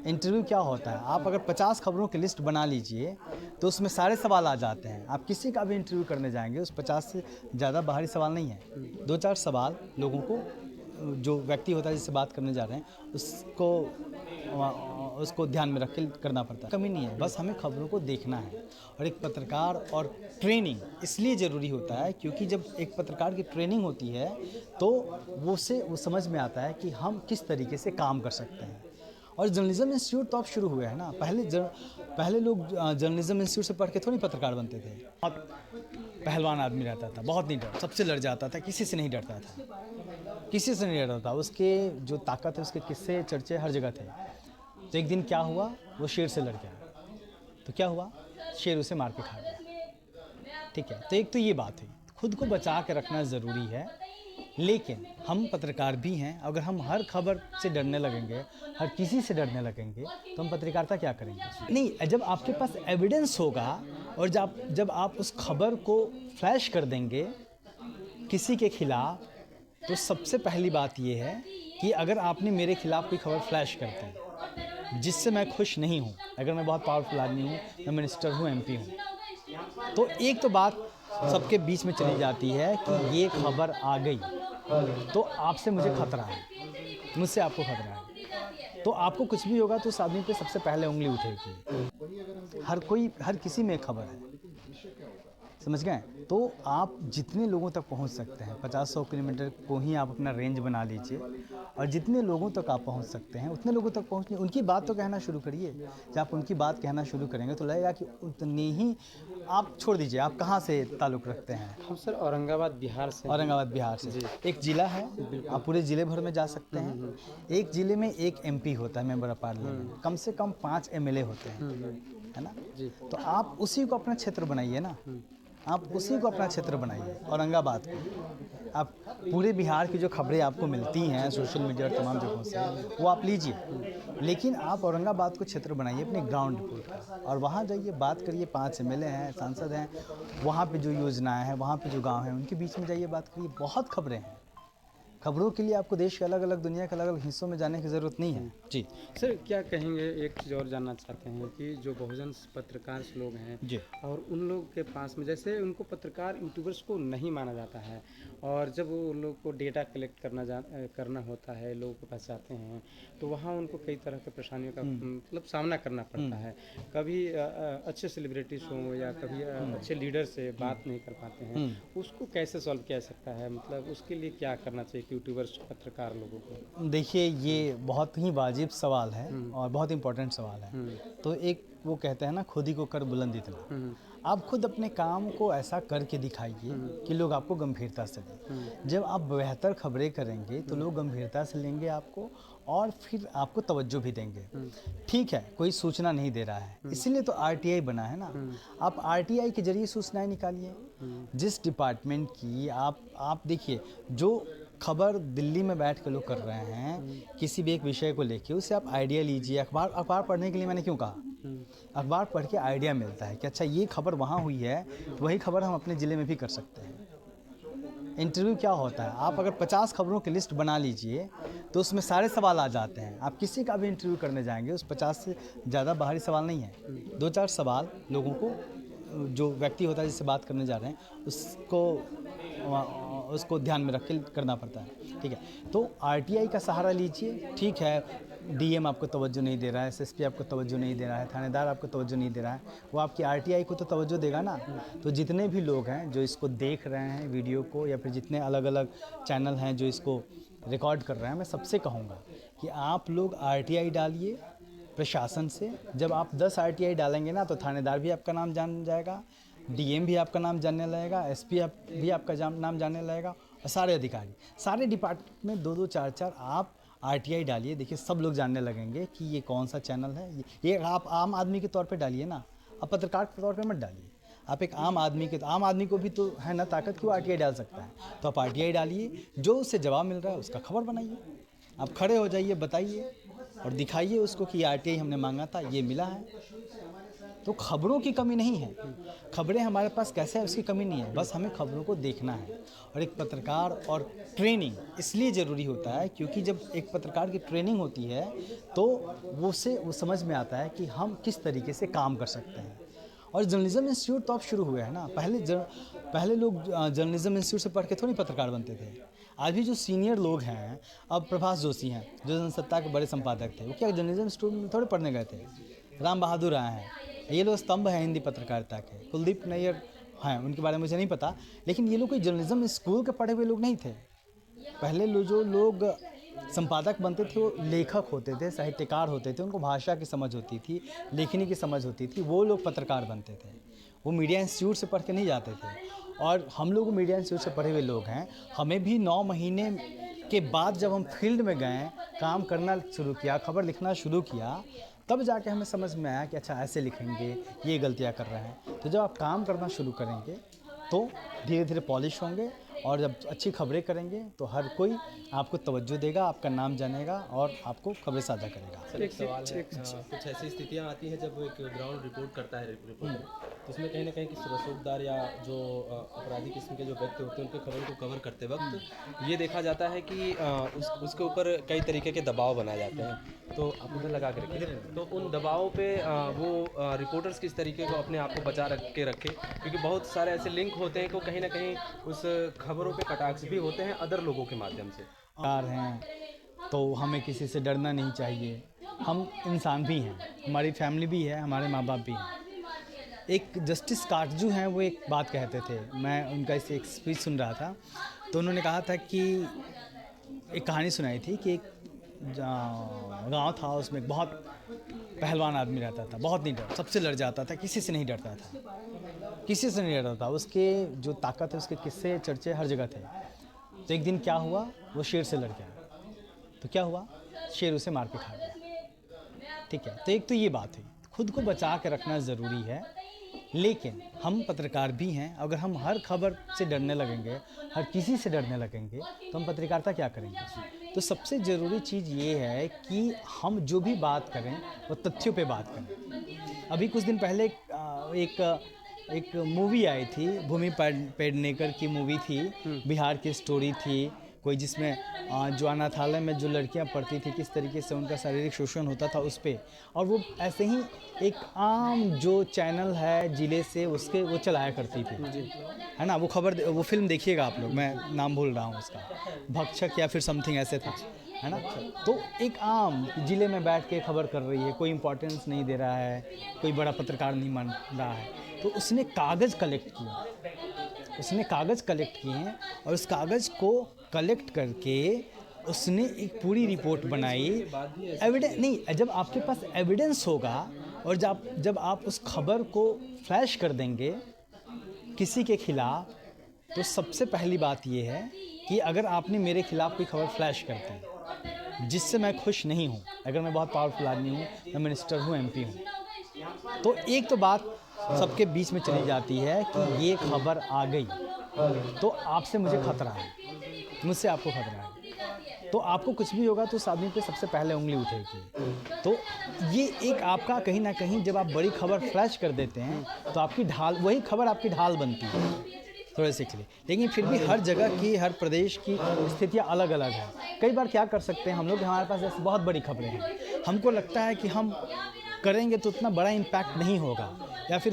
Interview क्या होता है, आप अगर 50 खबरों की लिस्ट बना लीजिए तो उसमें सारे सवाल आ जाते हैं। आप किसी का भी इंटरव्यू करने जाएंगे उस 50 से ज़्यादा बाहरी सवाल नहीं है। 2-4 सवाल लोगों को, जो व्यक्ति होता है जिससे बात करने जा रहे हैं उसको ध्यान में रख के करना पड़ता है। कमी नहीं है, बस हमें खबरों को देखना है। और एक पत्रकार और ट्रेनिंग इसलिए ज़रूरी होता है क्योंकि जब एक पत्रकार की ट्रेनिंग होती है तो वो समझ में आता है कि हम किस तरीके से काम कर सकते हैं। और जर्नलिज्म इंस्टीट्यूट तो अब शुरू हुए हैं ना। पहले लोग जर्नलिज्म इंस्टीट्यूट से पढ़ के थोड़ी पत्रकार बनते थे। बहुत पहलवान आदमी रहता था, बहुत नहीं डर, सबसे लड़ जाता था, किसी से नहीं डरता था, किसी से नहीं डरता था। उसके जो ताकत है, उसके किस्से चर्चे हर जगह थे। तो एक दिन क्या हुआ, वो शेर से लड़ गया। तो क्या हुआ, शेर उसे मार के खा गया। ठीक है, तो एक तो ये बात है, खुद को बचा के रखना ज़रूरी है। लेकिन हम पत्रकार भी हैं, अगर हम हर खबर से डरने लगेंगे, हर किसी से डरने लगेंगे तो हम पत्रकारिता क्या करेंगे। नहीं, जब आपके पास एविडेंस होगा और जब आप उस खबर को फ्लैश कर देंगे किसी के खिलाफ, तो सबसे पहली बात ये है कि अगर आपने मेरे खिलाफ कोई खबर फ्लैश कर दी जिससे मैं खुश नहीं हूँ, अगर मैं बहुत पावरफुल आदमी हूँ, मैं मिनिस्टर हूँ, MP हूँ, तो एक तो बात सबके बीच में चली जाती है कि ये खबर आ गई तो आपसे मुझे खतरा है, मुझसे आपको खतरा है। तो आपको कुछ भी होगा तो उस आदमी पे सबसे पहले उंगली उठेगी। हर किसी में खबर है, समझ गए। तो आप जितने लोगों तक पहुंच सकते हैं, 50-100 किलोमीटर को ही आप अपना रेंज बना लीजिए और जितने लोगों तक आप पहुंच सकते हैं उतने लोगों तक पहुंचने, उनकी बात तो कहना शुरू करिए। जब आप उनकी बात कहना शुरू करेंगे तो लगेगा कि उतनी ही। आप छोड़ दीजिए आप कहाँ से ताल्लुक़ रखते हैं। हम सर औरंगाबाद बिहार से। औरंगाबाद बिहार से एक ज़िला है, आप पूरे ज़िले भर में जा सकते हैं। एक ज़िले में एक MP होता है, मेंबर ऑफ पार्लियामेंट, कम से कम 5 MLA होते हैं, है ना। तो आप उसी को अपना क्षेत्र बनाइए ना, आप उसी को अपना क्षेत्र बनाइए। औरंगाबाद को आप पूरे बिहार की जो खबरें आपको मिलती हैं सोशल मीडिया और तमाम जगहों से, वो आप लीजिए, लेकिन आप औरंगाबाद को क्षेत्र बनाइए अपने ग्राउंड रिपोर्ट का, और वहाँ जाइए, बात करिए। 5 MLA हैं, सांसद हैं, वहाँ पे जो योजनाएं हैं, वहाँ पे जो गांव हैं, उनके बीच में जाइए, बात करिए। बहुत खबरें हैं। खबरों के लिए आपको देश के अलग अलग, दुनिया के अलग अलग हिस्सों में जाने की ज़रूरत नहीं है। जी सर, क्या कहेंगे, एक चीज़ और जानना चाहते हैं कि जो बहुजन पत्रकार लोग हैं जी, और उन लोग के पास में, जैसे उनको पत्रकार यूट्यूबर्स को नहीं माना जाता है, और जब वो उन लोग को डेटा कलेक्ट करना होता है, लोगों के पास जाते हैं, तो वहाँ उनको कई तरह के परेशानियों का मतलब सामना करना पड़ता है। कभी अच्छे सेलिब्रिटीज हों या कभी अच्छे लीडर से बात नहीं कर पाते हैं, उसको कैसे सॉल्व किया जा सकता है, मतलब उसके लिए क्या करना चाहिए यूट्यूबर्स पत्रकार लोगों को। देखिए ये बहुत ही वाजिब सवाल है और बहुत इंपॉर्टेंट सवाल है। तो एक वो कहते हैं ना, खुद ही को कर बुलंद इतना। आप खुद अपने काम को ऐसा करके दिखाइए कि लोग आपको गंभीरता से लें। जब आप बेहतर खबरें करेंगे तो लोग गंभीरता से लेंगे आपको और फिर आपको तवज्जो भी देंगे। ठीक है, कोई सूचना नहीं दे रहा है, इसीलिए तो RTI बना है ना। आप RTI के जरिए सूचनाएं निकालिए। जिस डिपार्टमेंट की आप देखिए, जो खबर दिल्ली में बैठ के लोग कर रहे हैं किसी भी एक विषय को लेके, उससे आप आइडिया लीजिए। अखबार पढ़ने के लिए मैंने क्यों कहा, अखबार पढ़ के आइडिया मिलता है कि अच्छा ये खबर वहाँ हुई है तो वही खबर हम अपने ज़िले में भी कर सकते हैं। इंटरव्यू क्या होता है, आप अगर 50 खबरों की लिस्ट बना लीजिए तो उसमें सारे सवाल आ जाते हैं। आप किसी का भी इंटरव्यू करने जाएंगे उस 50 से ज़्यादा बाहरी सवाल नहीं है। 2-4 सवाल लोगों को, जो व्यक्ति होता है जिससे बात करने जा रहे हैं उसको ध्यान में रख के करना पड़ता है। ठीक है, तो RTI का सहारा लीजिए। ठीक है, DM आपको तवज्जो नहीं दे रहा है, SSP आपको तवज्जो नहीं दे रहा है, थानेदार आपको तवज्जो नहीं दे रहा है, वो आपकी RTI को तो तवज्जो देगा ना। तो जितने भी लोग हैं जो इसको देख रहे हैं वीडियो को, या फिर जितने अलग अलग चैनल हैं जो इसको रिकॉर्ड कर रहे हैं, मैं सबसे कहूँगा कि आप लोग RTI डालिए प्रशासन से। जब आप 10 RTI डालेंगे ना तो थानेदार भी आपका नाम जान जाएगा, DM भी आपका नाम जानने लगेगा, SP भी आपका नाम जानने लगेगा, और सारे अधिकारी, सारे डिपार्टमेंट में 2-2, 4-4 आप RTI डालिए। देखिए सब लोग जानने लगेंगे कि ये कौन सा चैनल है। ये आप आम आदमी के तौर पे डालिए ना, आप पत्रकार के तौर पे मत डालिए। आप एक आम आदमी को भी तो है ना ताकत, क्यों RTI डाल सकता है। तो आप RTI डालिए, जो उससे जवाब मिल रहा है उसका खबर बनाइए। आप खड़े हो जाइए, बताइए और दिखाइए उसको कि RTI हमने मांगा था, ये मिला है। तो खबरों की कमी नहीं है, खबरें हमारे पास कैसे है उसकी कमी नहीं है, बस हमें खबरों को देखना है। और एक पत्रकार और ट्रेनिंग इसलिए ज़रूरी होता है क्योंकि जब एक पत्रकार की ट्रेनिंग होती है तो वो समझ में आता है कि हम किस तरीके से काम कर सकते हैं। और जर्नलिज्म इंस्टीट्यूट तो अब शुरू हुए हैं ना, पहले लोग जर्नलिज्म इंस्टीट्यूट से पढ़ के थोड़ी पत्रकार बनते थे। आज भी जो सीनियर लोग हैं, अब प्रभास जोशी हैं जो जनसत्ता के बड़े संपादक थे, वो क्या जर्नलिज्म इंस्टीट्यूट में थोड़े पढ़ने गए थे। राम बहादुर राय हैं, ये लोग स्तंभ हैं हिंदी पत्रकारिता के। कुलदीप नैयर हैं, उनके बारे में मुझे नहीं पता, लेकिन ये लोग कोई जर्नलिज्म स्कूल के पढ़े हुए लोग नहीं थे। पहले जो लोग संपादक बनते थे वो लेखक होते थे, साहित्यकार होते थे, उनको भाषा की समझ होती थी, लेखनी की समझ होती थी, वो लोग पत्रकार बनते थे। वो मीडिया इंस्टीट्यूट से पढ़ के नहीं जाते थे। और हम लोग मीडिया इंस्टीट्यूट से पढ़े हुए लोग हैं, हमें भी 9 महीने के बाद जब हम फील्ड में गए, काम करना शुरू किया, खबर लिखना शुरू किया, तब जाके हमें समझ में आया कि अच्छा ऐसे लिखेंगे, ये गलतियाँ कर रहे हैं। तो जब आप काम करना शुरू करेंगे तो धीरे धीरे पॉलिश होंगे, और जब अच्छी खबरें करेंगे तो हर कोई आपको तवज्जो देगा, आपका नाम जानेगा और आपको खबरें साझा करेगा। सर एक सवाल है, कुछ ऐसी स्थितियाँ आती हैं जब एक ग्राउंड रिपोर्ट करता है रिपोर्टर, तो उसमें कहीं ना कहीं किसी रसूखदार या जो अपराधी किस्म के जो व्यक्ति होते हैं उनके खबर को कवर करते वक्त ये देखा जाता है कि उसके ऊपर कई तरीके के दबाव बनाए जाते हैं। तो आप उधर लगा के रखिए, तो उन दबावों पे वो रिपोर्टर्स किस तरीके को अपने आप को बचा के रखे, क्योंकि बहुत सारे ऐसे लिंक होते हैं कि कहीं ना कहीं उस खबरों पे कटाक्ष भी होते हैं अदर लोगों के माध्यम से। कार हैं तो हमें किसी से डरना नहीं चाहिए, हम इंसान भी हैं, हमारी फैमिली भी है, हमारे माँ बाप भी हैं। एक जस्टिस काटजू हैं, वो एक बात कहते थे, मैं उनका इसे एक स्पीच सुन रहा था, तो उन्होंने कहा था कि एक कहानी सुनाई थी कि एक गांव था, उसमें एक बहुत पहलवान आदमी रहता था, बहुत नहीं डर, सबसे लड़ जाता था, किसी से नहीं डरता था, किसी से नहीं डरता था। उसके जो ताकत है, उसके किस्से चर्चे हर जगह थे। तो एक दिन क्या हुआ, वो शेर से लड़ गया, तो क्या हुआ, शेर उसे मार के खा गया। ठीक है, तो एक तो ये बात है, खुद को बचा के रखना ज़रूरी है, लेकिन हम पत्रकार भी हैं। अगर हम हर खबर से डरने लगेंगे, हर किसी से डरने लगेंगे, तो हम पत्रकारिता क्या करेंगे। तो सबसे ज़रूरी चीज़ ये है कि हम जो भी बात करें वो तथ्यों पे बात करें। अभी कुछ दिन पहले एक मूवी आई थी, भूमि पेडनेकर की मूवी थी, बिहार की स्टोरी थी कोई, जिसमें जो अनाथालय में जो लड़कियां पढ़ती थी किस तरीके से उनका शारीरिक शोषण होता था उस पर। और वो ऐसे ही एक आम जो चैनल है ज़िले से उसके वो चलाया करती थी, है ना। वो फिल्म देखिएगा आप लोग, मैं नाम भूल रहा हूँ उसका, भक्षक या फिर समथिंग ऐसे था, है ना। तो एक आम ज़िले में बैठ के खबर कर रही है, कोई इम्पोर्टेंस नहीं दे रहा है, कोई बड़ा पत्रकार नहीं मान रहा है, तो उसने कागज़ कलेक्ट किए हैं और उस कागज़ को कलेक्ट करके उसने एक पूरी रिपोर्ट बनाई। एविडेंस नहीं, जब आपके पास एविडेंस होगा और जब आप उस खबर को फ्लैश कर देंगे किसी के खिलाफ, तो सबसे पहली बात ये है कि अगर आपने मेरे खिलाफ कोई खबर फ्लैश कर दी जिससे मैं खुश नहीं हूँ, अगर मैं बहुत पावरफुल आदमी हूँ, मैं मिनिस्टर हूँ, MP हूँ, तो एक तो बात सबके बीच में चली जाती है कि ये खबर आ गई तो आपसे मुझे खतरा है, मुझसे आपको खतरा है, तो आपको कुछ भी होगा तो उस आदमी पे सबसे पहले उंगली उठेगी। तो ये एक आपका कहीं ना कहीं जब आप बड़ी खबर फ्लैश कर देते हैं तो आपकी ढाल, वही खबर आपकी ढाल बनती है थोड़े से के लिए। लेकिन फिर भी हर जगह की, हर प्रदेश की स्थितियाँ अलग अलग हैं। कई बार क्या कर सकते हैं हम लोग, हमारे पास ऐसी बहुत बड़ी खबरें हैं, हमको लगता है कि हम करेंगे तो उतना बड़ा इम्पैक्ट नहीं होगा, या फिर